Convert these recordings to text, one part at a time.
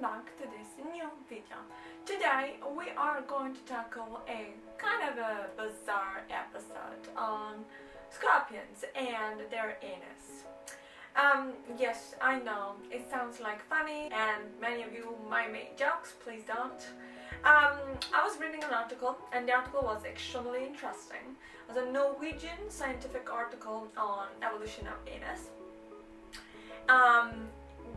back to this new video. Today we are going to tackle a kind of a bizarre episode on scorpions and their anus. Yes, I know, it sounds like funny and many of you might make jokes, please don't. I was reading an article and the article was extremely interesting. It was a Norwegian scientific article on evolution of anus.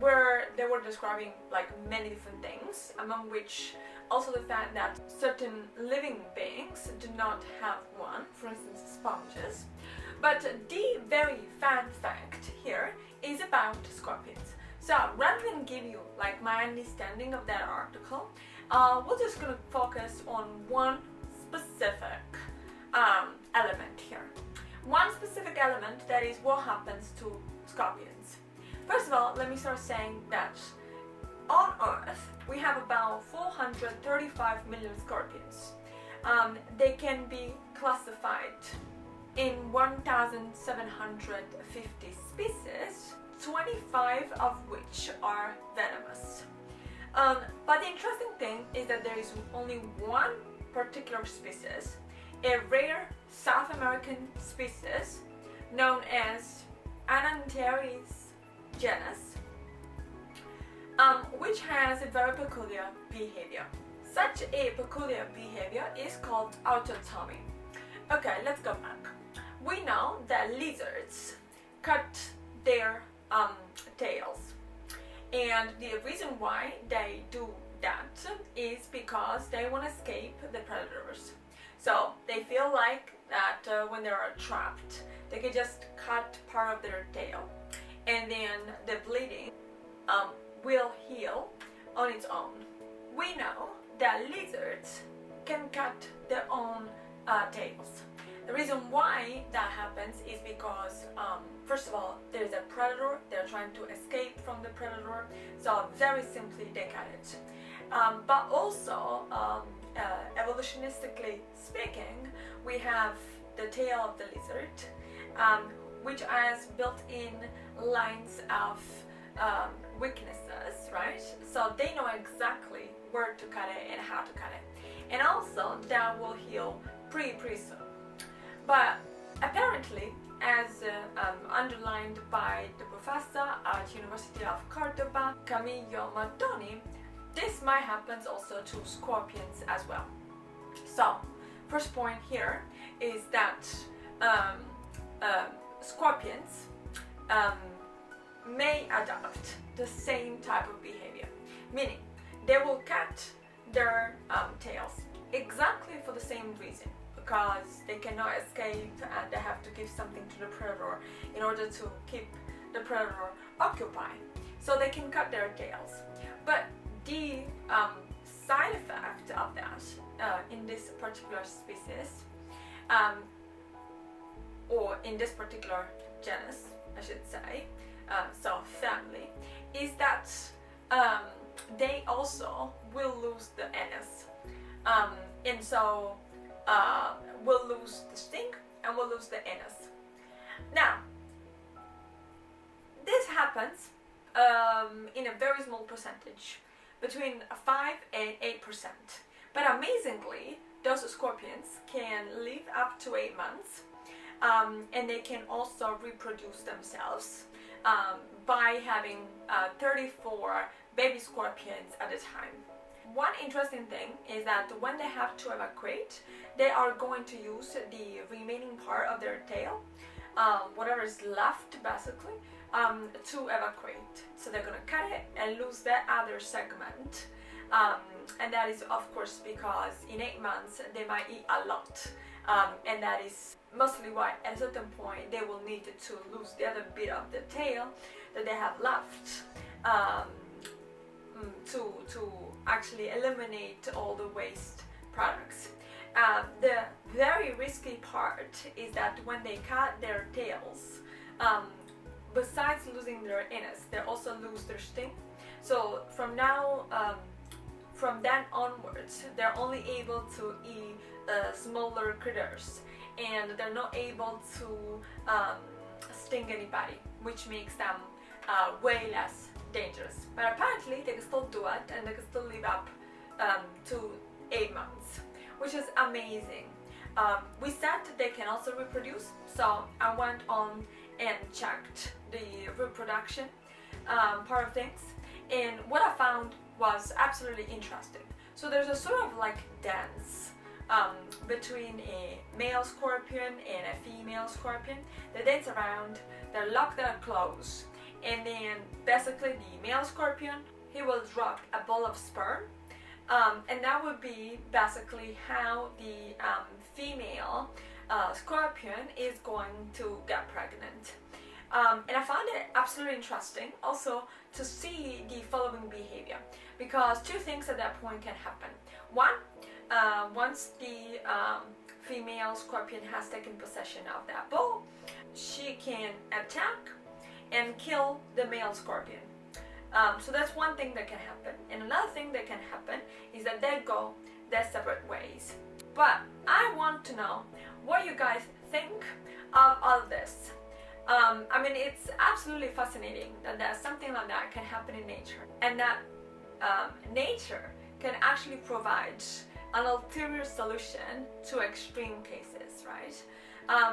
Where they were describing like many different things, among which also the fact that certain living beings do not have one, for instance sponges. But the very fun fact here is about scorpions. So rather than give you like my understanding of that article, we're just gonna focus on one specific element here. One specific element, that is what happens to scorpions. First of all, let me start saying that on Earth we have about 435 million scorpions. They can be classified in 1,750 species, 25 of which are venomous. But the interesting thing is that there is only one particular species, a rare South American species known as Ananteris genus, which has a very peculiar behavior. Such a peculiar behavior is called autotomy. Okay, let's go back. We know that lizards cut their tails, and the reason why they do that is because they want to escape the predators. So they feel like that when they are trapped, they can just cut part of their tail, and then the bleeding will heal on its own. We know that lizards can cut their own tails. The reason why that happens is because, first of all, there's a predator, they're trying to escape from the predator, so very simply they cut it. But also, evolutionistically speaking, we have the tail of the lizard, which has built-in lines of weaknesses, right? So they know exactly where to cut it and how to cut it. And also that will heal pretty soon. But apparently, as underlined by the professor at University of Cordoba, Camillo Mattoni, this might happen also to scorpions as well. So, first point here is that scorpions may adopt the same type of behavior, meaning they will cut their tails exactly for the same reason, because they cannot escape and they have to give something to the predator in order to keep the predator occupied. So they can cut their tails. But the side effect of that in this particular species, or in this particular genus, I should say, so family, is that they also will lose the anus, and so will lose the sting and will lose the anus. Now, this happens in a very small percentage, between 5 and 8%. But amazingly, those scorpions can live up to 8 months, and they can also reproduce themselves by having 34 baby scorpions at a time. One interesting thing is that when they have to evacuate, they are going to use the remaining part of their tail, whatever is left basically, to evacuate. So they're going to cut it and lose that other segment. And that is of course because in 8 months they might eat a lot. And that is mostly why at a certain point they will need to lose the other bit of the tail that they have left, to actually eliminate all the waste products. The very risky part is that when they cut their tails, besides losing their anus, they also lose their sting. So from then onwards, they're only able to eat smaller critters, and they're not able to sting anybody, which makes them way less dangerous. But apparently they can still do it and they can still live up to 8 months, which is amazing. We said they can also reproduce, so I went on and checked the reproduction part of things, and what I found was absolutely interesting. So there's a sort of like dance between a male scorpion and a female scorpion. They dance around, they lock their claws, and then basically the male scorpion, he will drop a ball of sperm, and that would be basically how the female scorpion is going to get pregnant. And I found it absolutely interesting also to see the following behavior, because two things at that point can happen. One, once the female scorpion has taken possession of that ball, she can attack and kill the male scorpion. So that's one thing that can happen. And another thing that can happen is that they go their separate ways. But I want to know what you guys think of all this. I mean, it's absolutely fascinating that there's something like that can happen in nature, and that nature can actually provide an ulterior solution to extreme cases, right?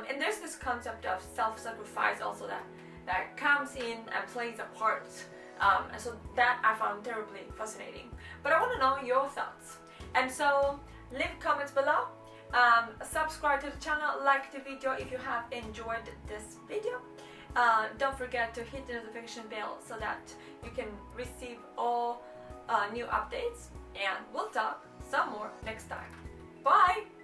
And there's this concept of self-sacrifice also that comes in and plays a part, and so that I found terribly fascinating. But I want to know your thoughts, and so leave comments below. Subscribe to the channel, like the video if you have enjoyed this video. Don't forget to hit the notification bell so that you can receive all new updates, and we'll talk some more next time. Bye!